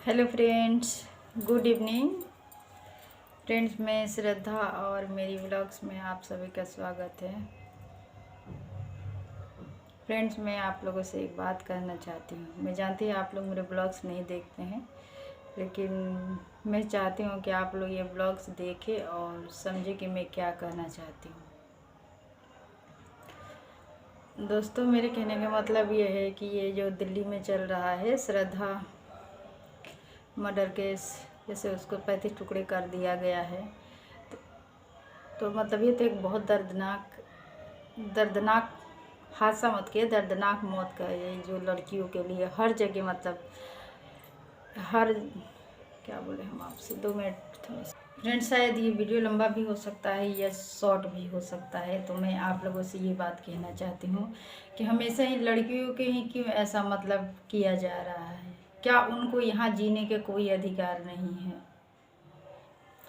Hello friends, good evening. Friends, मैं श्रद्धा और मेरी व्लॉग्स में आप सभी का स्वागत है। फ्रेंड्स, मैं आप लोगों से एक बात करना चाहती हूँ। मैं जानती हूँ आप लोग मेरे ब्लॉग्स नहीं देखते हैं, लेकिन मैं चाहती हूँ कि आप लोग ये ब्लॉग्स देखें और समझें कि मैं क्या कहना चाहती हूँ। दोस्तों, मेरे कहने का मतलब ये है कि ये जो दिल्ली में चल रहा है श्रद्धा मर्डर केस, जैसे उसको 35 टुकड़े कर दिया गया है, तो मतलब ये तो एक बहुत दर्दनाक हादसा मत के दर्दनाक मौत का है। ये जो लड़कियों के लिए हर जगह मतलब हर क्या बोले हम आपसे 2 मिनट थोड़ा सा। फ्रेंड्स, शायद ये वीडियो लंबा भी हो सकता है या शॉर्ट भी हो सकता है, तो मैं आप लोगों से ये बात कहना चाहती हूँ कि हमेशा ही लड़कियों के ही क्यों ऐसा मतलब किया जा रहा है। क्या उनको यहाँ जीने के कोई अधिकार नहीं है?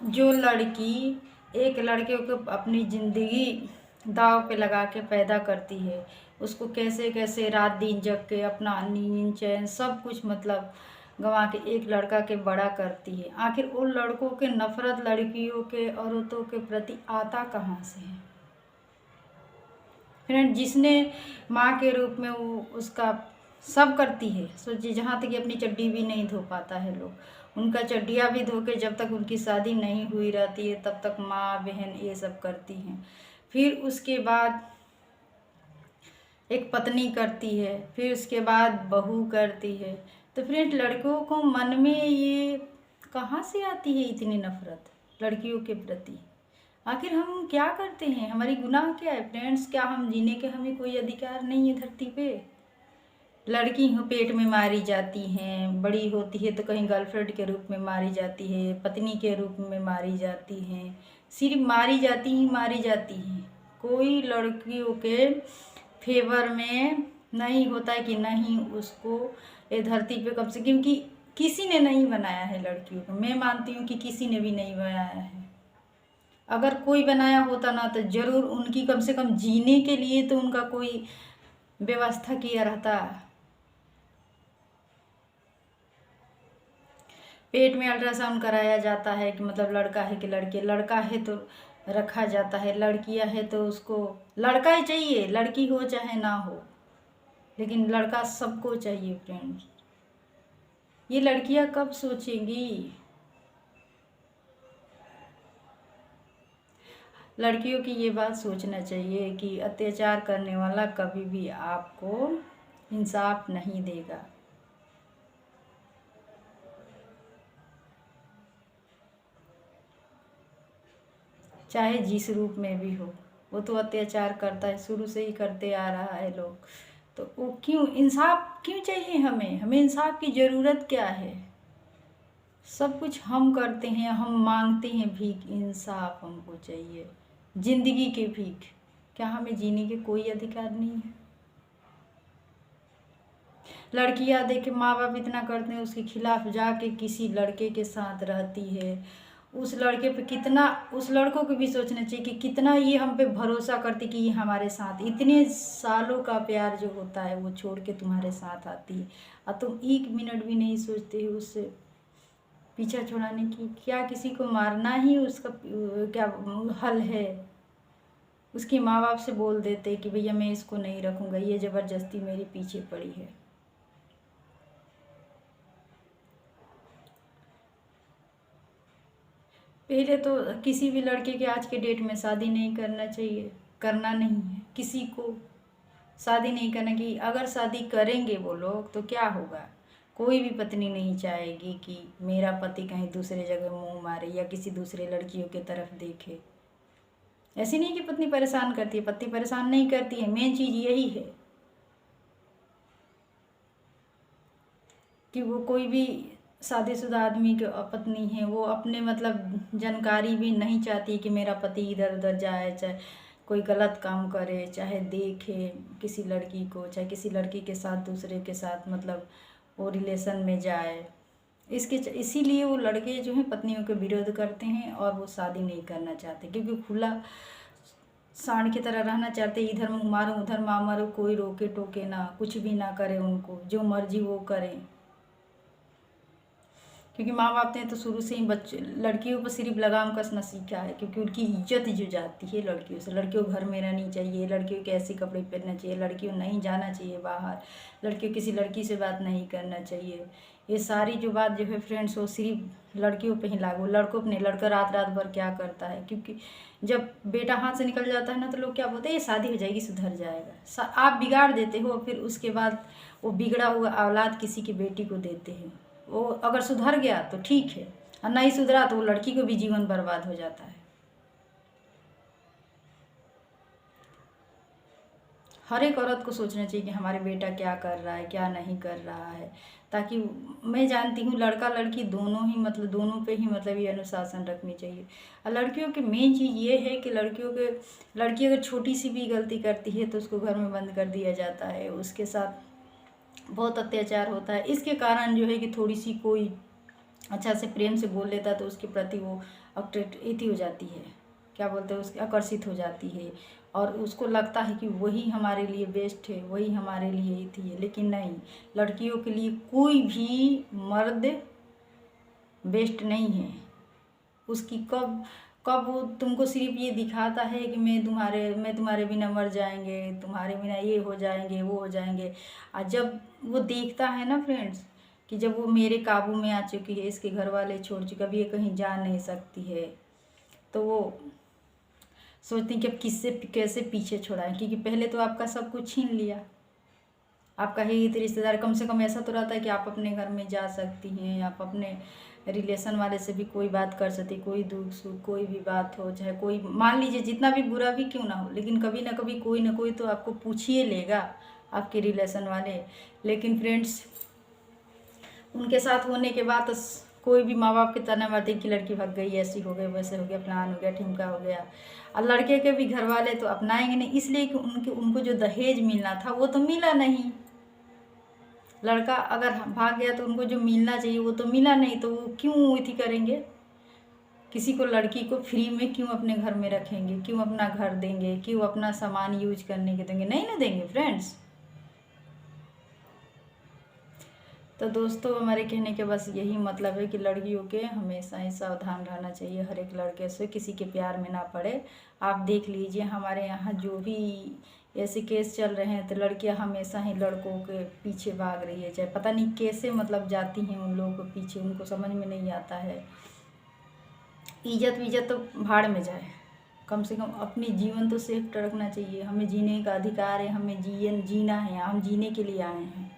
जो लड़की एक लड़के को अपनी ज़िंदगी दांव पे लगा के पैदा करती है, उसको कैसे कैसे रात दिन जग के अपना नींद चैन सब कुछ मतलब गंवा के एक लड़का के बड़ा करती है, आखिर उन लड़कों के नफरत लड़कियों के औरतों के प्रति आता कहाँ से है? फ्रेंड, जिसने माँ के रूप में वो उसका सब करती है, सोचिए जहाँ तक कि अपनी चड्डी भी नहीं धो पाता है लोग, उनका चड्डियाँ भी धो के जब तक उनकी शादी नहीं हुई रहती है तब तक माँ बहन ये सब करती हैं। फिर उसके बाद एक पत्नी करती है, फिर उसके बाद बहू करती है। तो फ्रेंड, लड़कों को मन में ये कहाँ से आती है इतनी नफरत लड़कियों के प्रति? आखिर हम क्या करते हैं? हमारी गुनाह क्या है फ्रेंड्स? क्या हम जीने के हमें कोई अधिकार नहीं है धरती पे? लड़की हो पेट में मारी जाती हैं, बड़ी होती है तो कहीं गर्लफ्रेंड के रूप में मारी जाती है, पत्नी के रूप में मारी जाती हैं, सिर्फ मारी जाती ही मारी जाती हैं। कोई लड़कियों के फेवर में नहीं होता है कि नहीं उसको ये धरती पे कम से, क्योंकि किसी ने नहीं बनाया है लड़कियों को। मैं मानती हूँ कि किसी ने भी नहीं बनाया है। अगर कोई बनाया होता ना तो ज़रूर उनकी कम से कम जीने के लिए तो उनका कोई व्यवस्था किया रहता। पेट में अल्ट्रासाउंड कराया जाता है कि मतलब लड़का है कि लड़की, लड़का है तो रखा जाता है, लड़कियां है तो उसको लड़का ही चाहिए, लड़की हो चाहे ना हो, लेकिन लड़का सबको चाहिए। फ्रेंड्स, ये लड़कियां कब सोचेंगी? लड़कियों की ये बात सोचना चाहिए कि अत्याचार करने वाला कभी भी आपको इंसाफ नहीं देगा। चाहे जिस रूप में भी हो, वो तो अत्याचार करता है, शुरू से ही करते आ रहा है लोग। तो वो क्यों इंसाफ क्यों चाहिए? हमें इंसाफ की ज़रूरत क्या है? सब कुछ हम करते हैं, हम मांगते हैं भीख, इंसाफ हमको चाहिए, जिंदगी की भीख। क्या हमें जीने के कोई अधिकार नहीं है? लड़कियां देखे माँ बाप इतना करते हैं, उसके खिलाफ जाके किसी लड़के के साथ रहती है, उस लड़के पे कितना, उस लड़कों को भी सोचना चाहिए कि कितना ये हम पे भरोसा करती कि ये हमारे साथ इतने सालों का प्यार जो होता है वो छोड़ के तुम्हारे साथ आती है, और तुम 1 मिनट भी नहीं सोचते हो उससे पीछा छुड़ाने की। क्या किसी को मारना ही उसका क्या हल है? उसके माँ बाप से बोल देते कि भैया मैं इसको नहीं रखूँगा, ये ज़बरदस्ती मेरे पीछे पड़ी है। पहले तो किसी भी लड़के के आज के डेट में शादी नहीं करना चाहिए, करना नहीं है किसी को, शादी नहीं करना। कि अगर शादी करेंगे वो लोग तो क्या होगा? कोई भी पत्नी नहीं चाहेगी कि मेरा पति कहीं दूसरे जगह मुंह मारे या किसी दूसरे लड़कियों की तरफ देखे। ऐसी नहीं कि पत्नी परेशान करती है, पत्नी परेशान नहीं करती है, मेन चीज़ यही है कि वो कोई भी शादीशुदा आदमी की पत्नी है, वो अपने मतलब जानकारी भी नहीं चाहती कि मेरा पति इधर उधर जाए, चाहे कोई गलत काम करे, चाहे देखे किसी लड़की को, चाहे किसी लड़की के साथ दूसरे के साथ मतलब वो रिलेशन में जाए। इसीलिए वो लड़के जो हैं पत्नियों के विरोध करते हैं और वो शादी नहीं करना चाहते, क्योंकि खुला सांड की तरह रहना चाहते। इधर मारो उधर मारो, कोई रोके टोके ना, कुछ भी ना करे, उनको जो मर्जी वो करें। क्योंकि माँ बाप ने तो शुरू से ही बच्चे लड़कियों पर सिर्फ लगाम कसना सीखा है, क्योंकि उनकी इज्जत जो जाती है लड़कियों से। लड़कियों को घर में रहनी चाहिए, लड़कियों को ऐसे कपड़े पहनना चाहिए, लड़कियों नहीं जाना चाहिए बाहर, लड़कियों किसी लड़की से बात नहीं करना चाहिए। ये सारी जो बात जो है फ्रेंड्स, वो सिर्फ लड़कियों पे ही लागू, लड़कों पे नहीं। लड़का रात रात भर क्या करता है, क्योंकि जब बेटा हाथ से निकल जाता है ना, तो लोग क्या बोलते हैं, ये शादी हो जाएगी सुधर जाएगा। आप बिगाड़ देते हो, फिर उसके बाद वो बिगड़ा हुआ औलाद किसी की बेटी को देते हैं। वो अगर सुधर गया तो ठीक है, और नहीं सुधरा तो वो लड़की को भी जीवन बर्बाद हो जाता है। हर एक औरत को सोचना चाहिए कि हमारे बेटा क्या कर रहा है, क्या नहीं कर रहा है, ताकि मैं जानती हूँ लड़का लड़की दोनों ही मतलब दोनों पे ही मतलब ये अनुशासन रखनी चाहिए। और लड़कियों की मेन चीज़ ये है कि लड़की अगर छोटी सी भी गलती करती है तो उसको घर में बंद कर दिया जाता है, उसके साथ बहुत अत्याचार होता है। इसके कारण जो है कि थोड़ी सी कोई अच्छा से प्रेम से बोल लेता है तो उसके प्रति वो अट्रैक्ट हो जाती है, क्या बोलते हैं, उसके आकर्षित हो जाती है, और उसको लगता है कि वही हमारे लिए बेस्ट है, वही हमारे लिए थी है। लेकिन नहीं, लड़कियों के लिए कोई भी मर्द बेस्ट नहीं है। उसकी कब कब वो तुमको सिर्फ ये दिखाता है कि मैं तुम्हारे बिना मर जाएंगे, तुम्हारे बिना ये हो जाएंगे, वो हो जाएंगे। और जब वो देखता है ना फ्रेंड्स कि जब वो मेरे काबू में आ चुकी है, इसके घर वाले छोड़ चुके, अब ये कहीं जा नहीं सकती है, तो वो सोचती कि अब किससे कैसे पीछे छुड़ाएं, क्योंकि पहले तो आपका सब कुछ छीन लिया। आपका ही तो रिश्तेदार, कम से कम ऐसा तो रहता है कि आप अपने घर में जा सकती हैं, आप अपने रिलेशन वाले से भी कोई बात कर सकती, कोई दुख सुख कोई भी बात हो, चाहे कोई मान लीजिए जितना भी बुरा भी क्यों ना हो, लेकिन कभी ना कभी कोई ना कोई तो आपको पूछिए लेगा, आपके रिलेशन वाले। लेकिन फ्रेंड्स, उनके साथ होने के बाद तो कोई भी माँ बाप के ताना मारते कि लड़की भाग गई, ऐसी हो गई, वैसे हो गया, फलान हो गया, ठिमका हो गया। और लड़के के भी घर वाले तो अपनाएंगे नहीं, इसलिए कि उनको जो दहेज मिलना था वो तो मिला नहीं। लड़का अगर भाग गया तो उनको जो मिलना चाहिए वो तो मिला नहीं, तो वो क्यों इति करेंगे, किसी को लड़की को फ्री में क्यों अपने घर में रखेंगे, क्यों अपना घर देंगे, क्यों अपना सामान यूज करने के देंगे, नहीं ना देंगे फ्रेंड्स। तो दोस्तों, हमारे कहने के बस यही मतलब है कि लड़कियों के हमेशा ही सावधान रहना चाहिए, हर एक लड़के से किसी के प्यार में ना पड़े। आप देख लीजिए हमारे यहाँ जो भी ऐसे केस चल रहे हैं, तो लड़कियां हमेशा ही लड़कों के पीछे भाग रही है, चाहे पता नहीं कैसे मतलब जाती हैं उन लोगों के पीछे, उनको समझ में नहीं आता है। इज्जत तो भाड़ में जाए, कम से कम अपनी जीवन तो सेफ रखना चाहिए। हमें जीने का अधिकार है, हमें जीना है, हम जीने के लिए आए हैं।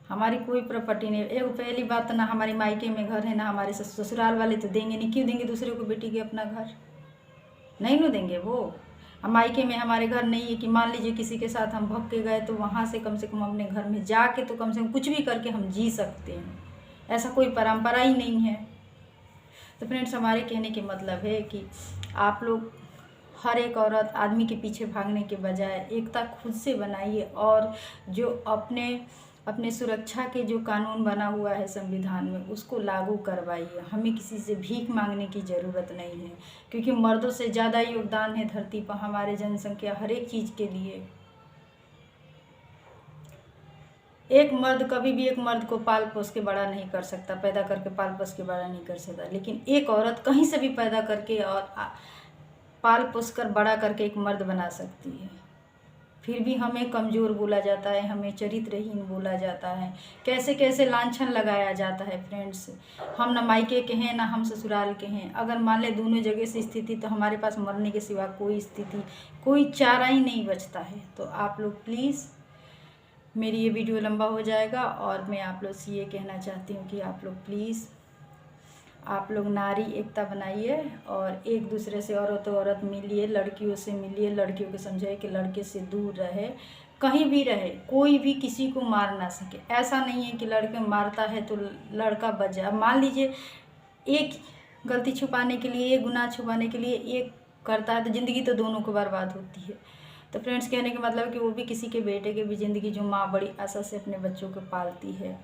हमारी कोई प्रॉपर्टी नहीं। एक पहली बात, ना हमारे मायके में घर है, ना हमारे ससुराल वाले तो देंगे नहीं। क्यों देंगे दूसरे को बेटी के अपना घर, नहीं न देंगे वो। हम मायके में हमारे घर नहीं है कि मान लीजिए किसी के साथ हम भग के गए तो वहाँ से कम अपने घर में जाके तो कम से कम कुछ भी करके हम जी सकते हैं, ऐसा कोई परंपरा ही नहीं है। तो फ्रेंड्स, हमारे कहने के मतलब है कि आप लोग हर एक औरत आदमी के पीछे भागने के बजाय एकता खुद से बनाइए, और जो अपने सुरक्षा के जो कानून बना हुआ है संविधान में, उसको लागू करवाइए। हमें किसी से भीख मांगने की ज़रूरत नहीं है, क्योंकि मर्दों से ज़्यादा योगदान है धरती पर हमारे जनसंख्या हर एक चीज़ के लिए। एक मर्द कभी भी एक मर्द को पाल पोस के बड़ा नहीं कर सकता, पैदा करके पाल पोस के बड़ा नहीं कर सकता, लेकिन एक औरत कहीं से भी पैदा करके और पाल पोस कर बड़ा करके एक मर्द बना सकती है। फिर भी हमें कमज़ोर बोला जाता है, हमें चरित्रहीन बोला जाता है, कैसे कैसे लांछन लगाया जाता है फ्रेंड्स। हम ना मायके के हैं, ना हम ससुराल के हैं। अगर मान ले दोनों जगह से स्थिति, तो हमारे पास मरने के सिवा कोई स्थिति, कोई चारा ही नहीं बचता है। तो आप लोग प्लीज़, मेरी ये वीडियो लंबा हो जाएगा, और मैं आप लोग से ये कहना चाहती हूँ कि आप लोग प्लीज़, आप लोग नारी एकता बनाइए, और एक दूसरे से औरत मिलिए, लड़कियों से मिलिए, लड़कियों को समझाइए कि लड़के से दूर रहे, कहीं भी रहे, कोई भी किसी को मार ना सके। ऐसा नहीं है कि लड़के मारता है तो लड़का बच जाए। मान लीजिए एक गलती छुपाने के लिए, एक गुनाह छुपाने के लिए एक करता है, तो ज़िंदगी तो दोनों को बर्बाद होती है। तो फ्रेंड्स, कहने का मतलब कि वो भी किसी के बेटे के भी ज़िंदगी, जो माँ बड़ी आशा से अपने बच्चों को पालती है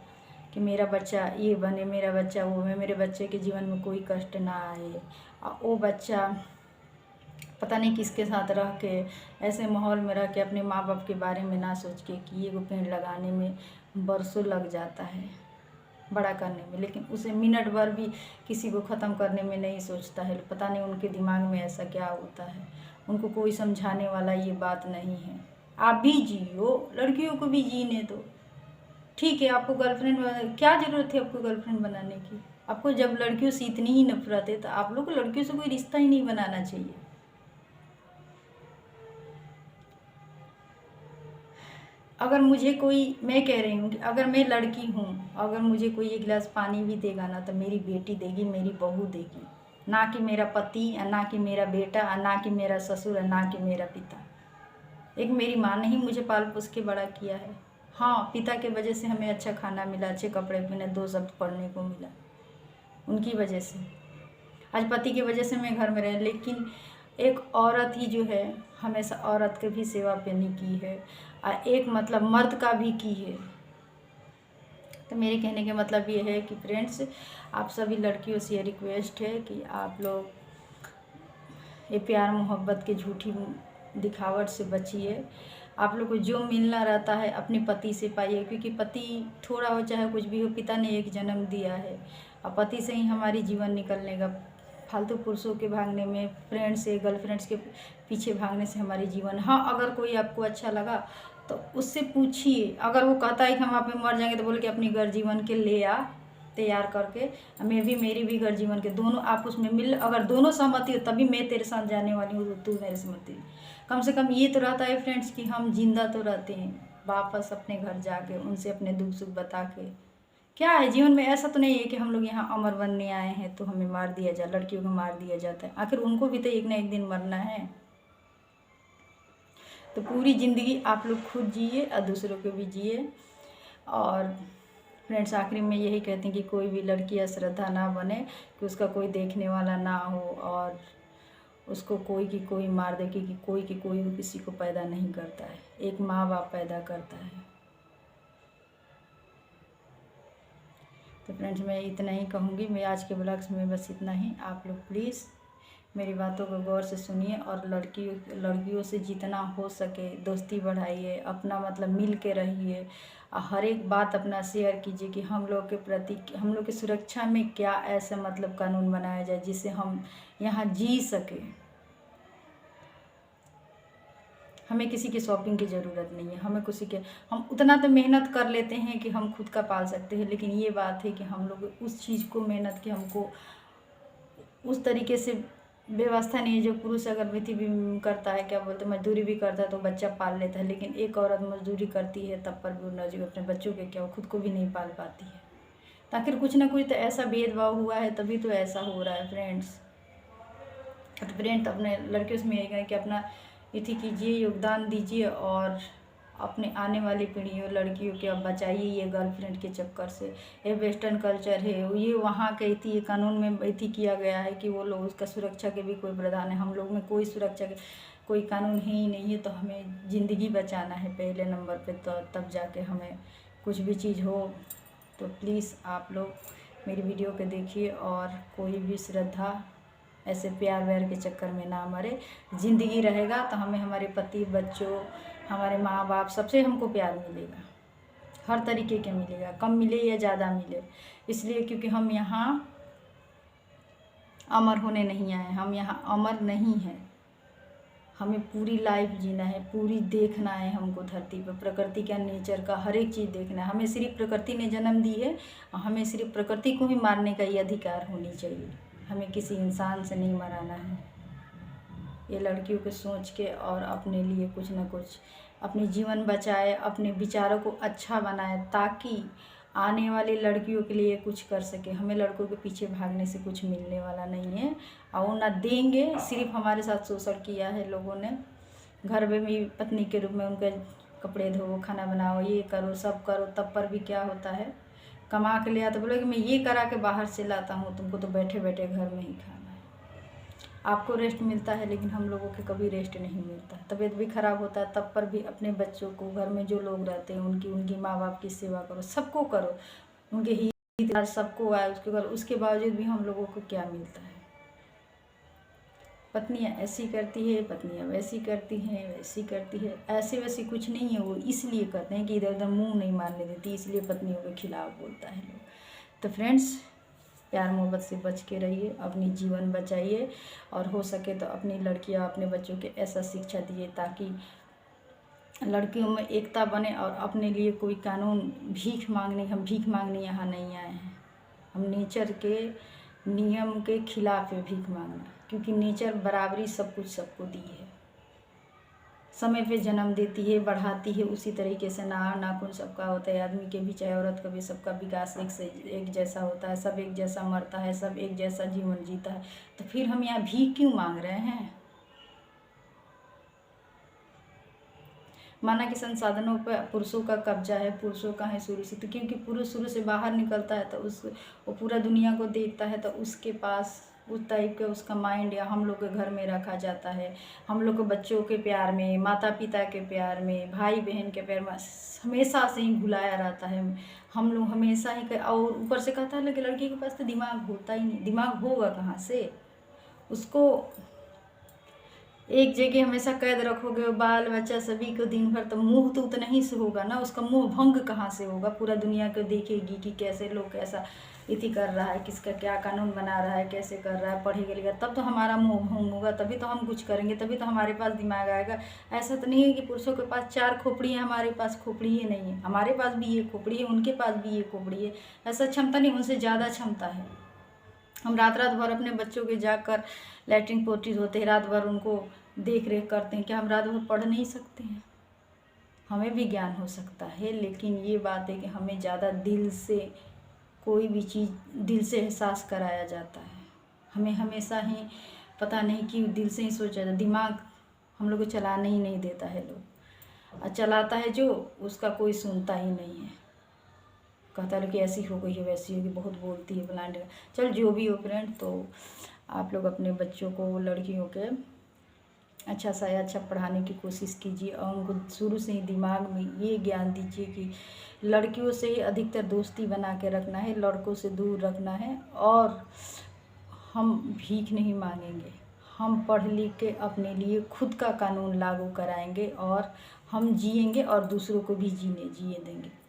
कि मेरा बच्चा ये बने, मेरा बच्चा वो है, मेरे बच्चे के जीवन में कोई कष्ट ना आए, और वो बच्चा पता नहीं किसके साथ रह के, ऐसे माहौल में रह के अपने माँ बाप के बारे में ना सोच के कि एगो पेड़ लगाने में बरसों लग जाता है बड़ा करने में, लेकिन उसे मिनट भर भी किसी को ख़त्म करने में नहीं सोचता है। पता नहीं उनके दिमाग में ऐसा क्या होता है, उनको कोई समझाने वाला ये बात नहीं है। आप भी जियो, लड़कियों को भी जीने दो। ठीक है, आपको गर्लफ्रेंड, क्या ज़रूरत है आपको गर्लफ्रेंड बनाने की? आपको जब लड़कियों से इतनी ही नफरत है तो आप लोग को लड़कियों से कोई रिश्ता ही नहीं बनाना चाहिए। अगर मुझे कोई, मैं कह रही हूँ कि अगर मैं लड़की हूँ, अगर मुझे कोई एक गिलास पानी भी देगा ना तो मेरी बेटी देगी, मेरी बहू देगी, ना कि मेरा पति, ना कि मेरा बेटा, ना कि मेरा ससुर, ना कि मेरा पिता। एक मेरी माँ ने ही मुझे पाल पोस के बड़ा किया है। हाँ, पिता के वजह से हमें अच्छा खाना मिला, अच्छे कपड़े पहने, 2 शब्द पढ़ने को मिला, उनकी वजह से। आज पति की वजह से मैं घर में रह, लेकिन एक औरत ही जो है हमेशा औरत के भी सेवा पेनी की है, और एक मतलब मर्द का भी की है। तो मेरे कहने के मतलब ये है कि फ्रेंड्स, आप सभी लड़कियों से ये रिक्वेस्ट है कि आप लोग ये प्यार मोहब्बत के झूठी दिखावट से बचिए। आप लोग को जो मिलना रहता है अपने पति से पाइए, क्योंकि पति थोड़ा हो चाहे कुछ भी हो, पिता ने एक जन्म दिया है और पति से ही हमारी जीवन निकलने का। फालतू पुरुषों के भागने में, फ्रेंड से, गर्लफ्रेंड्स के पीछे भागने से हमारी जीवन। हाँ, अगर कोई आपको अच्छा लगा तो उससे पूछिए। अगर वो कहता है कि हम आप में मर जाएंगे तो बोले कि अपनी घर जीवन के ले आ तैयार करके, मैं भी, मेरी भी घर जीवन के, दोनों आपस में मिल, अगर दोनों सहमति हो तभी मैं तेरे साथ जाने वाली हूँ, तू मेरे सहमति। कम से कम ये तो रहता है फ्रेंड्स कि हम जिंदा तो रहते हैं, वापस अपने घर जाके उनसे अपने दुख सुख बता के। क्या है जीवन में, ऐसा तो नहीं है कि हम लोग यहाँ अमर बनने आए हैं तो हमें मार दिया जाए, लड़कियों को मार दिया जाता है। आखिर उनको भी तो एक ना एक दिन मरना है। तो पूरी ज़िंदगी आप लोग खुद जिए और दूसरों को भी जिए। और फ्रेंड्स, आखिरी में यही कहते हैं कि कोई भी लड़की अश्रद्धा ना बने, कि उसका कोई देखने वाला ना हो और उसको कोई की कोई मार दे, क्योंकि कोई की कोई किसी को पैदा नहीं करता है, एक माँ बाप पैदा करता है। तो फ्रेंड्स, मैं इतना ही कहूँगी। मैं आज के ब्लॉग्स में बस इतना ही। आप लोग प्लीज़ मेरी बातों को गौर से सुनिए और लड़कियों से जितना हो सके दोस्ती बढ़ाइए, अपना मतलब मिल के रहिए, हर एक बात अपना शेयर कीजिए कि हम लोग के प्रति, हम लोग की सुरक्षा में क्या ऐसा मतलब कानून बनाया जाए जिससे हम यहाँ जी सके। हमें किसी की शॉपिंग की ज़रूरत नहीं है, हमें किसी के, हम उतना तो मेहनत कर लेते हैं कि हम खुद का पाल सकते हैं, लेकिन ये बात है कि हम लोग उस चीज़ को मेहनत की, हमको उस तरीके से व्यवस्था नहीं है। जो पुरुष अगर भी करता है, क्या बोलते हैं, मजदूरी भी करता है तो बच्चा पाल लेता है, लेकिन एक औरत मजदूरी करती है तब पर भी वो अपने बच्चों के क्या, वो खुद को भी नहीं पाल पाती है। तो आखिर कुछ ना कुछ तो ऐसा भेदभाव हुआ है, तभी तो ऐसा हो रहा है फ्रेंड्स। तो फ्रेंड्स, अपने लड़कियों से यही कहें कि अपना इति कीजिए, योगदान दीजिए और अपने आने वाली पीढ़ियों, लड़कियों के अब बचाइए ये गर्लफ्रेंड के चक्कर से। ये वेस्टर्न कल्चर है, ये वहाँ के इति कानून में इति किया गया है कि वो लोग, उसका सुरक्षा के भी कोई प्रावधान है। हम लोग में कोई सुरक्षा के कोई कानून है ही नहीं है। तो हमें ज़िंदगी बचाना है पहले नंबर पे, तो तब जाके हमें कुछ भी चीज़ हो। तो प्लीज़ आप लोग मेरी वीडियो को देखिए और कोई भी श्रद्धा ऐसे प्यार व्यार के चक्कर में ना मरे। ज़िंदगी रहेगा तो हमें हमारे पति, बच्चों, हमारे माँ बाप, सबसे हमको प्यार मिलेगा, हर तरीके के मिलेगा, कम मिले या ज़्यादा मिले। इसलिए क्योंकि हम यहाँ अमर होने नहीं आए, हम यहाँ अमर नहीं हैं। हमें पूरी लाइफ जीना है, पूरी देखना है हमको धरती पर, प्रकृति का, नेचर का हर एक चीज़ देखना है। हमें सिर्फ प्रकृति ने जन्म दी है और हमें सिर्फ प्रकृति को ही मारने का ये अधिकार होनी चाहिए। हमें किसी इंसान से नहीं मराना है। ये लड़कियों के सोच के और अपने लिए कुछ ना कुछ अपनी जीवन बचाए, अपने विचारों को अच्छा बनाए, ताकि आने वाली लड़कियों के लिए कुछ कर सके। हमें लड़कों के पीछे भागने से कुछ मिलने वाला नहीं है और वो ना देंगे। सिर्फ हमारे साथ शोषण किया है लोगों ने, घर में भी पत्नी के रूप में उनके कपड़े धो, खाना बनाओ, ये करो, सब करो, तब पर भी क्या होता है, कमा के लिया तो बोले कि मैं ये करा के बाहर से लाता हूँ, तुमको तो बैठे बैठे घर में ही खाना है। आपको रेस्ट मिलता है लेकिन हम लोगों के कभी रेस्ट नहीं मिलता। तबीयत भी ख़राब होता है तब पर भी अपने बच्चों को, घर में जो लोग रहते हैं उनकी माँ बाप की सेवा करो, सबको करो, उनके ही सबको आए उसके बाद, उसके बावजूद भी हम लोगों को क्या मिलता है। पत्नियां ऐसी करती है, पत्नियां वैसी करती हैं, वैसी करती है, ऐसे वैसे कुछ नहीं है। वो इसलिए कहते हैं कि इधर उधर मुंह नहीं मारने देती, इसलिए पत्नियों के खिलाफ बोलता है लोग। तो फ्रेंड्स, प्यार मोहब्बत से बच के रहिए, अपनी जीवन बचाइए, और हो सके तो अपनी लड़कियां अपने बच्चों के ऐसा शिक्षा दिए ताकि लड़कियों में एकता बने, और अपने लिए कोई कानून भीख मांगने, हम भीख मांगने यहाँ नहीं आए हैं। हम नेचर के नियम के खिलाफ है भीख मांगना, क्योंकि नेचर बराबरी सब कुछ सबको दी है, समय पे जन्म देती है, बढ़ाती है। उसी तरीके से नाखून सबका होता है, आदमी के भी चाहे औरत का भी, सबका विकास एक जैसा होता है, सब एक जैसा मरता है, सब एक जैसा जीवन जीता है। तो फिर हम यहाँ भीख क्यों मांग रहे हैं? माना कि संसाधनों पर पुरुषों का कब्जा है, पुरुषों का है शुरू से, तो क्योंकि पुरुष शुरू से बाहर निकलता है तो वो पूरा दुनिया को देखता है, तो उसके पास उस टाइप का उसका माइंड या हम लोग के घर में रखा जाता है। हम लोग को बच्चों के प्यार में, माता पिता के प्यार में, भाई बहन के प्यार में हमेशा से ही भुलाया रहता है। हम लोग हमेशा ही और ऊपर से कहता है कि लड़की के पास तो दिमाग होता ही नहीं। दिमाग होगा कहाँ से? उसको एक जगह हमेशा कैद रखोगे, बाल बच्चा सभी को दिन भर, तो मुंह तो उतना ही से होगा ना, उसका मुंह भंग कहाँ से होगा? पूरा दुनिया को देखेगी कि कैसे लोग कैसा इति कर रहा है, किसका क्या कानून बना रहा है, कैसे कर रहा है, पढ़ेगा लिखा, तब तो हमारा मुंह भंग होगा, तभी तो हम कुछ करेंगे, तभी तो हमारे पास दिमाग आएगा। ऐसा तो नहीं है कि पुरुषों के पास 4 खोपड़ी है, हमारे पास खोपड़ी ही नहीं है। हमारे पास भी ये खोपड़ी है, उनके पास भी ये खोपड़ी है। ऐसा क्षमता नहीं, उनसे ज़्यादा क्षमता है। हम रात रात भर अपने बच्चों के जाकर लैट्रिन पोट्री होते हैं, रात भर उनको देख रेख करते हैं। क्या हम रात भर पढ़ नहीं सकते हैं? हमें भी ज्ञान हो सकता है, लेकिन ये बात है कि हमें ज़्यादा दिल से कोई भी चीज़ दिल से एहसास कराया जाता है। हमें हमेशा ही पता नहीं कि दिल से ही सोचा जाता। दिमाग हम लोग को चलाने ही नहीं देता है लोग, और चलाता है जो, उसका कोई सुनता ही नहीं है। कहता है कि ऐसी हो गई है, वैसी होगी, बहुत बोलती है, ब्लाइंड। चल जो भी हो फ्रेंड, तो आप लोग अपने बच्चों को, लड़कियों के अच्छा सा अच्छा पढ़ाने की कोशिश कीजिए, और उनको शुरू से ही दिमाग में ये ज्ञान दीजिए कि लड़कियों से ही अधिकतर दोस्ती बना के रखना है, लड़कों से दूर रखना है। और हम भीख नहीं मांगेंगे, हम पढ़ लिख के अपने लिए खुद का कानून लागू कराएंगे, और हम जिएंगे और दूसरों को भी जिए देंगे।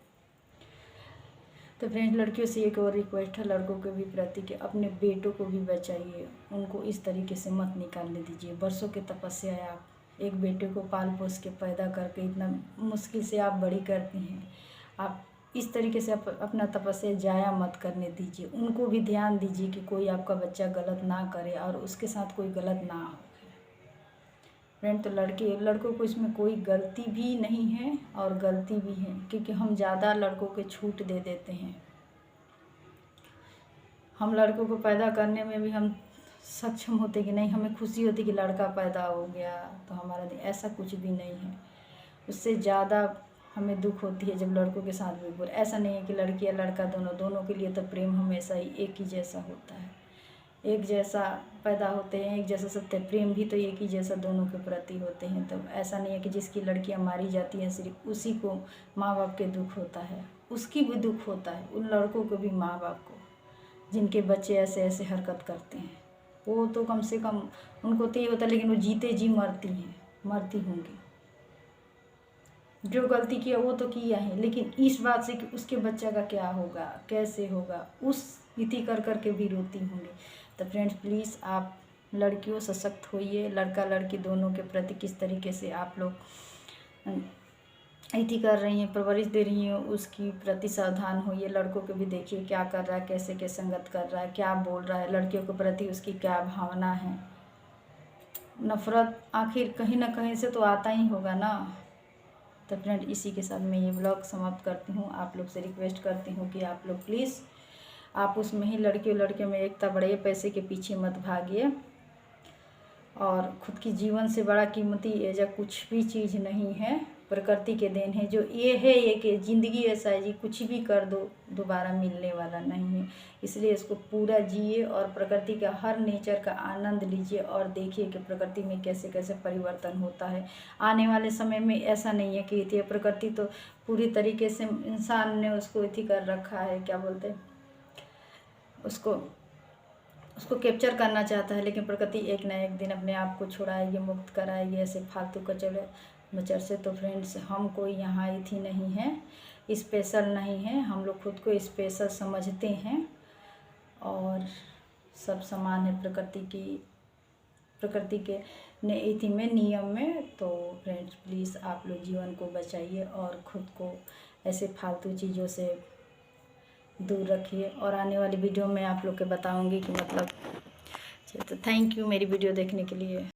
तो फ्रेंड्स, लड़कियों से एक और रिक्वेस्ट है, लड़कों के भी प्रति कि अपने बेटों को भी बचाइए, उनको इस तरीके से मत निकालने दीजिए। बरसों की तपस्या है, आप एक बेटे को पाल पोस के पैदा करके इतना मुश्किल से आप बड़ी करती हैं। आप इस तरीके से अपना तपस्या जाया मत करने दीजिए। उनको भी ध्यान दीजिए कि कोई आपका बच्चा गलत ना करे और उसके साथ कोई गलत ना हो। फ्रेंड, तो लड़कों को इसमें कोई गलती भी नहीं है और गलती भी है, क्योंकि हम ज़्यादा लड़कों के छूट दे देते हैं। हम लड़कों को पैदा करने में भी हम सक्षम होते कि नहीं, हमें खुशी होती कि लड़का पैदा हो गया तो हमारा, ऐसा कुछ भी नहीं है। उससे ज़्यादा हमें दुख होती है जब लड़कों के साथ भी बुरा। ऐसा नहीं है कि लड़की या लड़का दोनों के लिए तो प्रेम हमेशा ही एक ही जैसा होता है, एक जैसा पैदा होते हैं, एक जैसा सत्य प्रेम भी तो एक ही जैसा दोनों के प्रति होते हैं। तो ऐसा नहीं है कि जिसकी लड़कियां मारी जाती हैं सिर्फ उसी को माँ बाप के दुख होता है, उसकी भी दुख होता है, उन लड़कों को भी, माँ बाप को, जिनके बच्चे ऐसे ऐसे हरकत करते हैं। वो तो कम से कम उनको तो ये होता है, लेकिन वो जीते जी मरती होंगी। जो गलती किया वो तो किया है, लेकिन इस बात से कि उसके बच्चा का क्या होगा, कैसे होगा, उस नीति कर के भी रोती होंगी। तो फ्रेंड्स, प्लीज़ आप लड़कियों सशक्त होइए, लड़का लड़की दोनों के प्रति किस तरीके से आप लोग इति कर रही हैं, परवरिश दे रही हैं, उसकी प्रति सावधान होइए। लड़कों के भी देखिए क्या कर रहा है, कैसे के संगत कर रहा है, क्या बोल रहा है, लड़कियों के प्रति उसकी क्या भावना है। नफ़रत आखिर कहीं ना कहीं से तो आता ही होगा ना। तो फ्रेंड, इसी के साथ मैं ये ब्लॉग समाप्त करती हूँ। आप लोग से रिक्वेस्ट करती हूँ कि आप लोग प्लीज़ आप उसमें ही लड़कियों में एकता बढ़ाइए, पैसे के पीछे मत भागिए, और खुद की जीवन से बड़ा कीमती ऐसा कुछ भी चीज़ नहीं है। प्रकृति के देन है, जो ये है ये कि ज़िंदगी ऐसा है जी, कुछ भी कर दो दोबारा मिलने वाला नहीं है। इसलिए इसको पूरा जिए और प्रकृति का हर नेचर का आनंद लीजिए, और देखिए कि प्रकृति में कैसे कैसे परिवर्तन होता है। आने वाले समय में ऐसा नहीं है कि प्रकृति तो पूरी तरीके से इंसान ने उसको इति कर रखा है, क्या बोलते हैं उसको, उसको कैप्चर करना चाहता है, लेकिन प्रकृति एक ना एक दिन अपने आप को छुड़ाएगी, मुक्त कराएगी ऐसे फालतू कचरे मचर से। तो फ्रेंड्स, हम कोई यहाँ इथी नहीं है, स्पेशल नहीं है, हम लोग खुद को स्पेशल समझते हैं और सब समान है प्रकृति के इति में, नियम में। तो फ्रेंड्स प्लीज़ आप लोग जीवन को बचाइए और ख़ुद को ऐसे फालतू चीज़ों से दूर रखिए। और आने वाली वीडियो में आप लोग के बताऊंगी कि मतलब। तो थैंक यू मेरी वीडियो देखने के लिए।